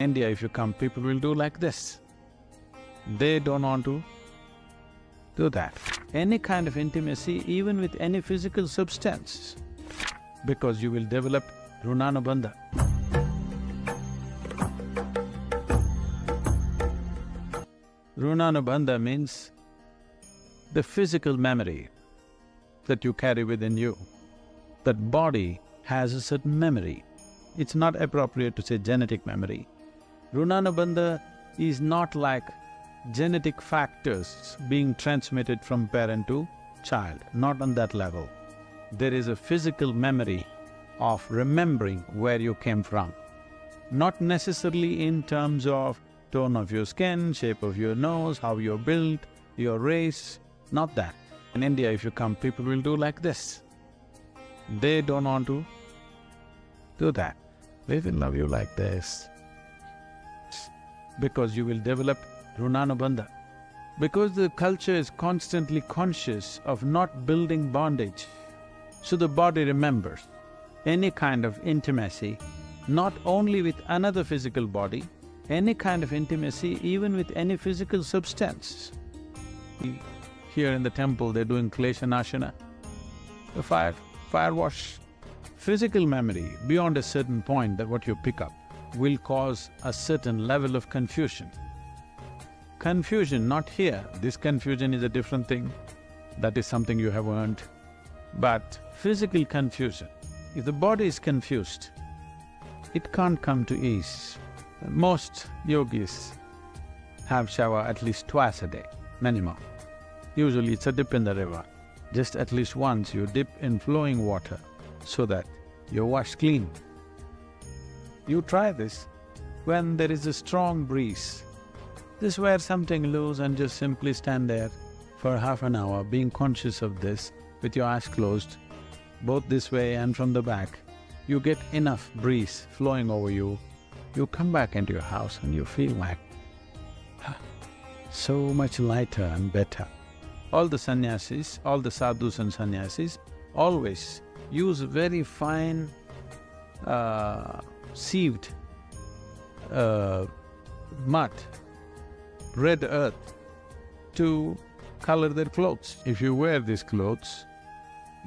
India, if you come, people will do like this. They don't want to do that. Any kind of intimacy, even with any physical substance, because you will develop runanubandha. Runanubandha means the physical memory that you carry within you. That body has a certain memory. It's not appropriate to say genetic memory. Runanubandha is not like genetic factors being transmitted from parent to child, not on that level. There is a physical memory of remembering where you came from. Not necessarily in terms of tone of your skin, shape of your nose, how you're built, your race, not that. In India, if you come, people will do like this. They don't want to do that. They will love you like this, because you will develop runanubandha. Because the culture is constantly conscious of not building bondage, so the body remembers any kind of intimacy, not only with another physical body, any kind of intimacy, even with any physical substance. Here in the temple, they're doing kleshanashana, the fire wash. Physical memory, beyond a certain point that what you pick up, will cause a certain level of confusion. Confusion, not here, this confusion is a different thing, that is something you have earned. But physical confusion, if the body is confused, it can't come to ease. Most yogis have shower at least twice a day, minimum. Usually it's a dip in the river. Just at least once you dip in flowing water so that you're washed clean. You try this when there is a strong breeze. Just wear something loose and just simply stand there for half an hour, being conscious of this with your eyes closed, both this way and from the back. You get enough breeze flowing over you, you come back into your house and you feel like so much lighter and better. All the sannyasis, all the sadhus and sannyasis always use very fine sieved mud, red earth, to color their clothes. If you wear these clothes,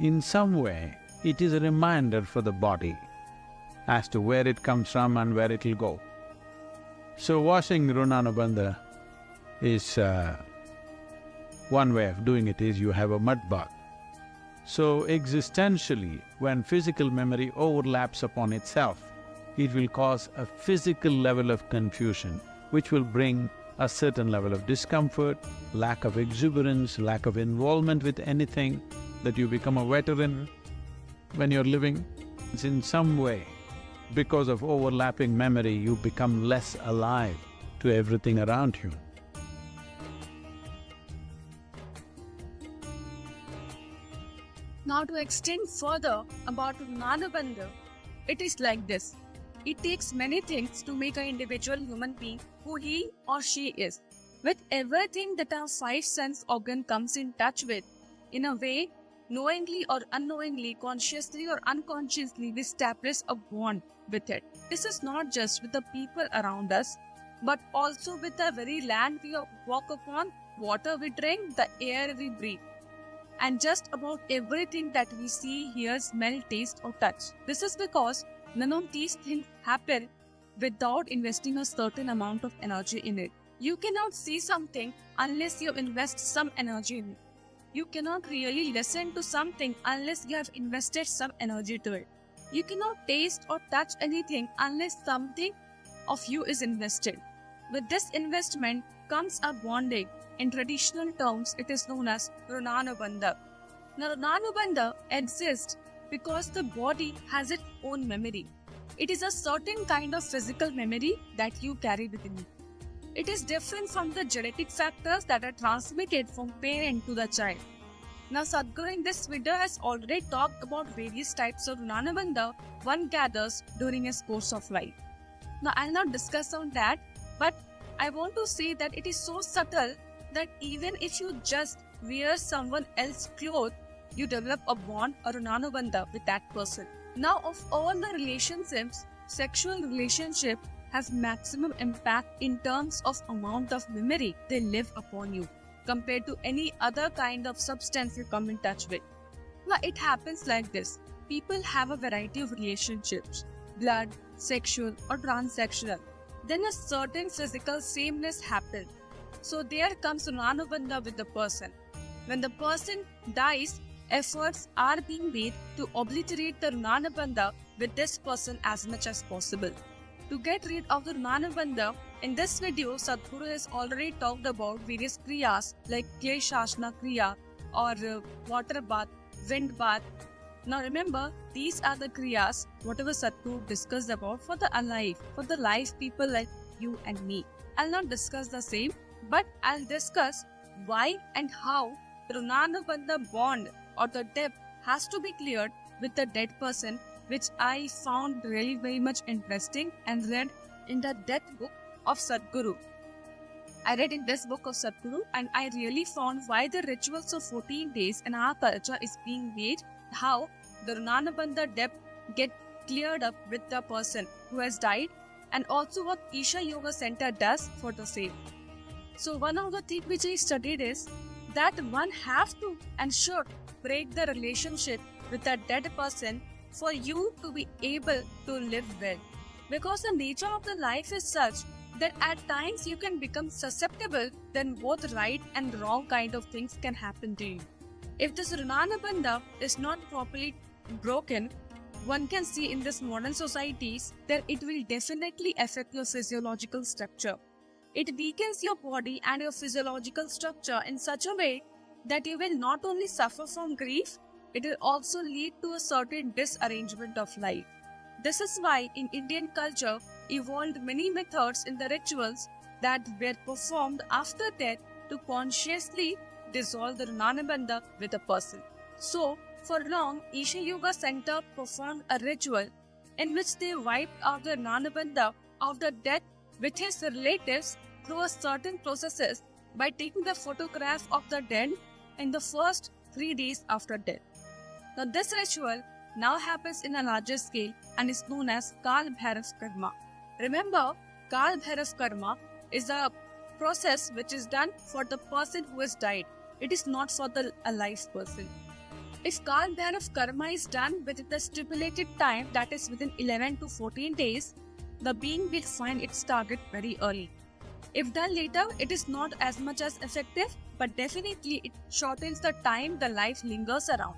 in some way it is a reminder for the body as to where it comes from and where it'll go. So washing runanubandha is… one way of doing it is you have a mud bath. So existentially, when physical memory overlaps upon itself, it will cause a physical level of confusion, which will bring a certain level of discomfort, lack of exuberance, lack of involvement with anything, that you become a veteran when you're living. It's in some way, because of overlapping memory, you become less alive to everything around you. Now to extend further about runanubandha, it is like this. It takes many things to make an individual human being who he or she is. With everything that our five sense organ comes in touch with, in a way, knowingly or unknowingly, consciously or unconsciously, we establish a bond with it. This is not just with the people around us, but also with the very land we walk upon, water we drink, the air we breathe, and just about everything that we see, hear, smell, taste or touch. This is because none of these things happen without investing a certain amount of energy in it. You cannot see something unless you invest some energy in it. You cannot really listen to something unless you have invested some energy to it. You cannot taste or touch anything unless something of you is invested. With this investment comes a bonding. In traditional terms, it is known as runanubandha. Now, runanubandha exists because the body has its own memory. It is a certain kind of physical memory that you carry within you. It is different from the genetic factors that are transmitted from parent to the child. Now, Sadhguru in this video has already talked about various types of runanubandha one gathers during his course of life. Now, I'll not discuss on that, but I want to say that it is so subtle that even if you just wear someone else's clothes, you develop a bond or runanubandha with that person. Now, of all the relationships, sexual relationship have maximum impact in terms of amount of memory they leave upon you compared to any other kind of substance you come in touch with. Now, it happens like this. People have a variety of relationships, blood, sexual or transsexual. Then a certain physical sameness happens. So there comes Runanubandha with the person. When the person dies, efforts are being made to obliterate the Runanubandha with this person as much as possible. To get rid of the Runanubandha, in this video, Sadhguru has already talked about various kriyas like Klay Shashna Kriya or water bath, wind bath. Now remember, these are the kriyas, whatever Sadhguru discussed about for the alive, for the live people like you and me. I'll not discuss the same, but I'll discuss why and how the Runanubandha bond or the debt has to be cleared with the dead person, which I found really very much interesting and read in the death book of Sadhguru. I read in this book of Sadhguru and I really found why the rituals of 14 days in our culture is being made, how the Runanubandha debt get cleared up with the person who has died, and also what Isha Yoga Center does for the same. So one of the things which I studied is that one have to and should break the relationship with a dead person for you to be able to live well. Because the nature of the life is such that at times you can become susceptible, then both right and wrong kind of things can happen to you. If this Runanubandha is not properly broken, one can see in this modern societies that it will definitely affect your physiological structure. It weakens your body and your physiological structure in such a way that you will not only suffer from grief, it will also lead to a certain disarrangement of life. This is why in Indian culture evolved many methods in the rituals that were performed after death to consciously dissolve the Runanubandha with a person. So, for long, Isha Yoga Center performed a ritual in which they wiped out the Runanubandha of the dead with his relatives through a certain processes by taking the photograph of the dead in the first 3 days after death. Now this ritual now happens in a larger scale and is known as KALBHAIRAV Karma. Remember, KALBHAIRAV Karma is a process which is done for the person who has died. It is not for the alive person. If KALBHAIRAV Karma is done within the stipulated time, that is within 11 to 14 days, the being will find its target very early. If done later, it is not as much as effective, but definitely it shortens the time the life lingers around.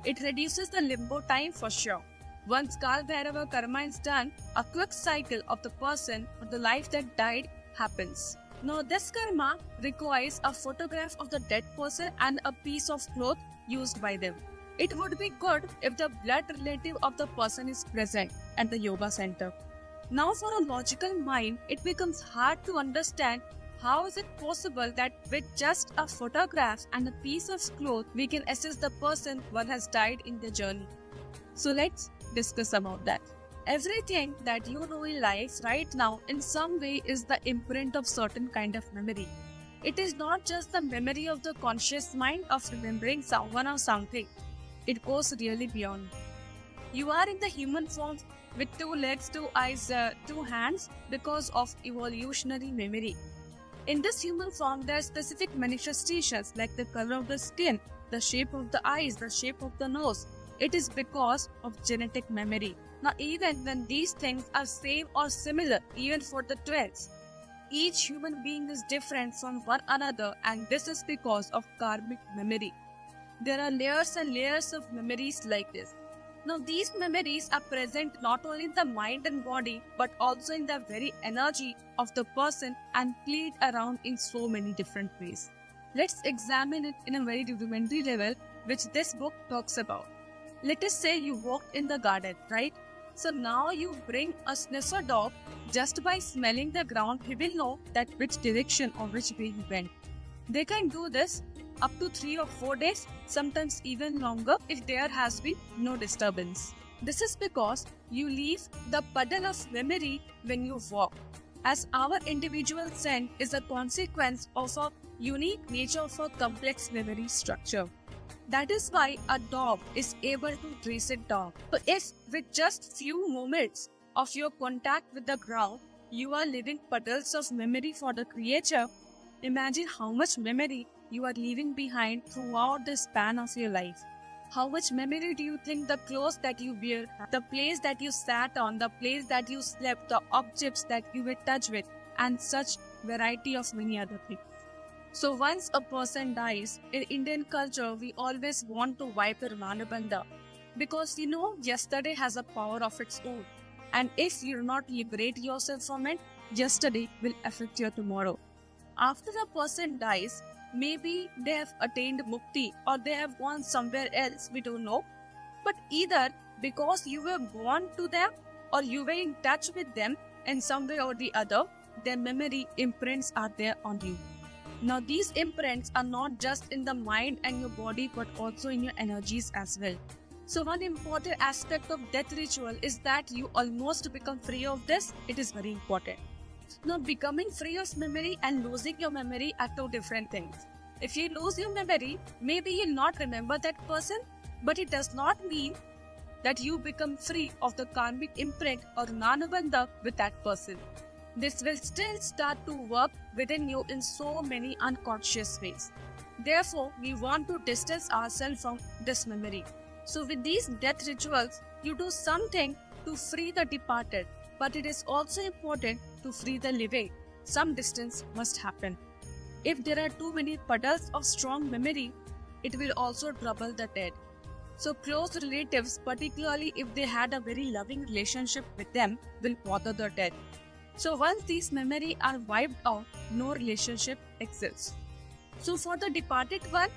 It reduces the limbo time for sure. Once KALBHAIRAV Karma is done, a quick cycle of the person or the life that died happens. Now this karma requires a photograph of the dead person and a piece of cloth used by them. It would be good if the blood relative of the person is present at the yoga center. Now for a logical mind, it becomes hard to understand how is it possible that with just a photograph and a piece of cloth, we can assess the person one has died in their journey. So let's discuss about that. Everything that you know in life right now in some way is the imprint of certain kind of memory. It is not just the memory of the conscious mind of remembering someone or something. It goes really beyond. You are in the human form with 2 legs, 2 eyes, 2 hands because of evolutionary memory. In this human form, there are specific manifestations like the color of the skin, the shape of the eyes, the shape of the nose. It is because of genetic memory. Now, even when these things are same or similar, even for the twins, each human being is different from one another, and this is because of karmic memory. There are layers and layers of memories like this. Now, these memories are present not only in the mind and body, but also in the very energy of the person and played around in so many different ways. Let's examine it in a very rudimentary level, which this book talks about. Let us say you walked in the garden, right? So now you bring a sniffer dog. Just by smelling the ground, he will know that which direction or which way he went. They can do this up to 3 or 4 days, sometimes even longer if there has been no disturbance. This is because you leave the puddle of memory when you walk, as our individual scent is a consequence of a unique nature of a complex memory structure. That is why a dog is able to trace it down. So if with just few moments of your contact with the ground, you are leaving puddles of memory for the creator, imagine how much memory you are leaving behind throughout the span of your life. How much memory do you think the clothes that you wear, the place that you sat on, the place that you slept, the objects that you were touched with, and such variety of many other things. So once a person dies, in Indian culture, we always want to wipe the Ranabandha because yesterday has a power of its own. And if you do not liberate yourself from it, yesterday will affect your tomorrow. After a person dies, maybe they have attained mukti or they have gone somewhere else, we don't know. But either because you were born to them or you were in touch with them in some way or the other, their memory imprints are there on you. Now these imprints are not just in the mind and your body but also in your energies as well. So one important aspect of death ritual is that you almost become free of this. It is very important. Now, becoming free of memory and losing your memory are two different things. If you lose your memory, maybe you'll not remember that person, but it does not mean that you become free of the karmic imprint or nanubandha with that person. This will still start to work within you in so many unconscious ways. Therefore, we want to distance ourselves from this memory. So with these death rituals, you do something to free the departed, but it is also important to free the living. Some distance must happen. If there are too many puddles of strong memory, it will also trouble the dead. So close relatives, particularly if they had a very loving relationship with them, will bother the dead. So once these memories are wiped out, no relationship exists. So for the departed one,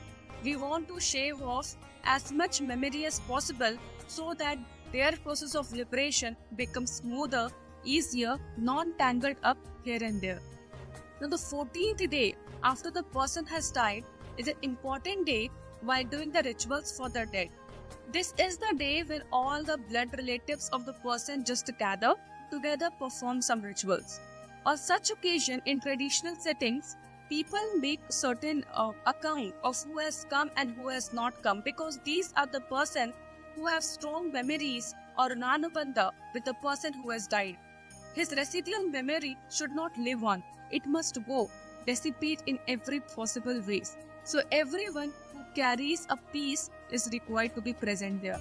we want to shave off as much memory as possible so that their process of liberation becomes smoother, easier, non-tangled up here and there. Now the 14th day after the person has died is an important day while doing the rituals for the dead. This is the day when all the blood relatives of the person just gather together, perform some rituals. On such occasion, in traditional settings, people make certain account of who has come and who has not come, because these are the person who have strong memories or nanubandha with the person who has died. His residual memory should not live on. It must go, dissipate in every possible ways. So everyone who carries a piece is required to be present there.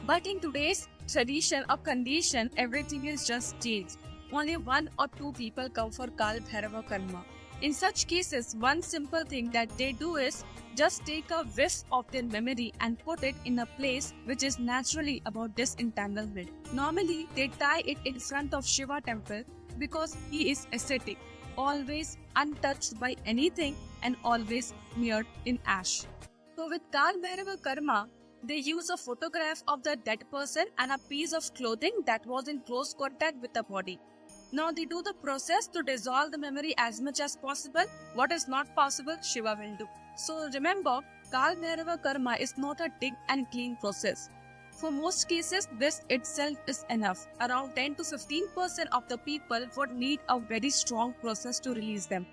But in today's tradition or condition, everything is just changed. Only one or two people come for KALBHAIRAV KARMA. In such cases, one simple thing that they do is just take a whiff of their memory and put it in a place which is naturally about disentanglement. Normally, they tie it in front of Shiva temple because he is ascetic, always untouched by anything and always smeared in ash. So with KALBHAIRAV Karma, they use a photograph of the dead person and a piece of clothing that was in close contact with the body. Now they do the process to dissolve the memory as much as possible. What is not possible, Shiva will do. So remember, KALBHAIRAV Karma is not a dig and clean process. For most cases, this itself is enough. Around 10 to 15% of the people would need a very strong process to release them.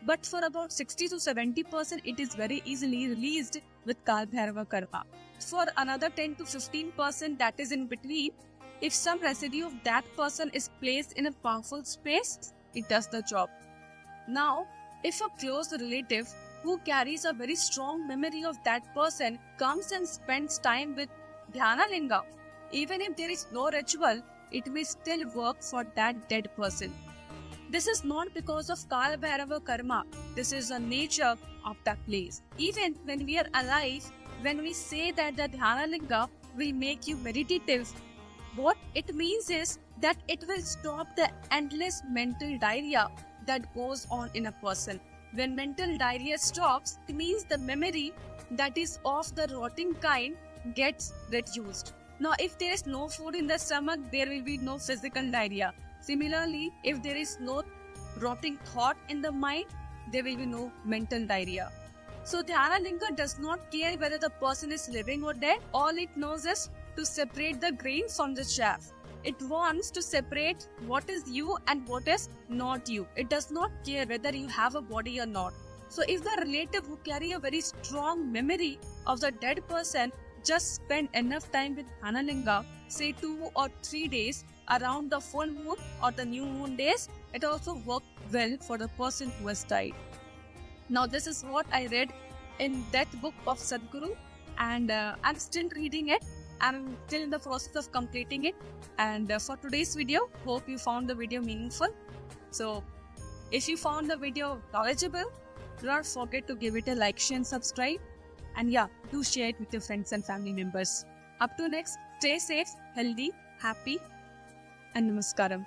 But for about 60 to 70%, it is very easily released with KALBHAIRAV Karma. For another 10 to 15% that is in between, if some residue of that person is placed in a powerful space, it does the job. Now, if a close relative who carries a very strong memory of that person comes and spends time with Dhyana Linga, even if there is no ritual, it will still work for that dead person. This is not because of KALBHAIRAV Karma. This is the nature of that place. Even when we are alive, when we say that the Dhyana Linga will make you meditative, what it means is that it will stop the endless mental diarrhea that goes on in a person. When mental diarrhea stops, it means the memory that is of the rotting kind gets reduced. Now, if there is no food in the stomach, there will be no physical diarrhea. Similarly, if there is no rotting thought in the mind, there will be no mental diarrhea. So Dhyana Linga does not care whether the person is living or dead. All it knows is to separate the grain from the chaff. It wants to separate what is you and what is not you. It does not care whether you have a body or not. So if the relative who carry a very strong memory of the dead person just spend enough time with Dhyana Linga, say 2 or 3 days, around the full moon or the new moon days, it also worked well for the person who has died. Now this is what I read in that book of Sadhguru, and I'm still reading it. I'm still in the process of completing it. And for today's video, hope you found the video meaningful. So if you found the video knowledgeable, do not forget to give it a like, share and subscribe. And yeah, do share it with your friends and family members. Up to next, stay safe, healthy, happy, and namaskaram.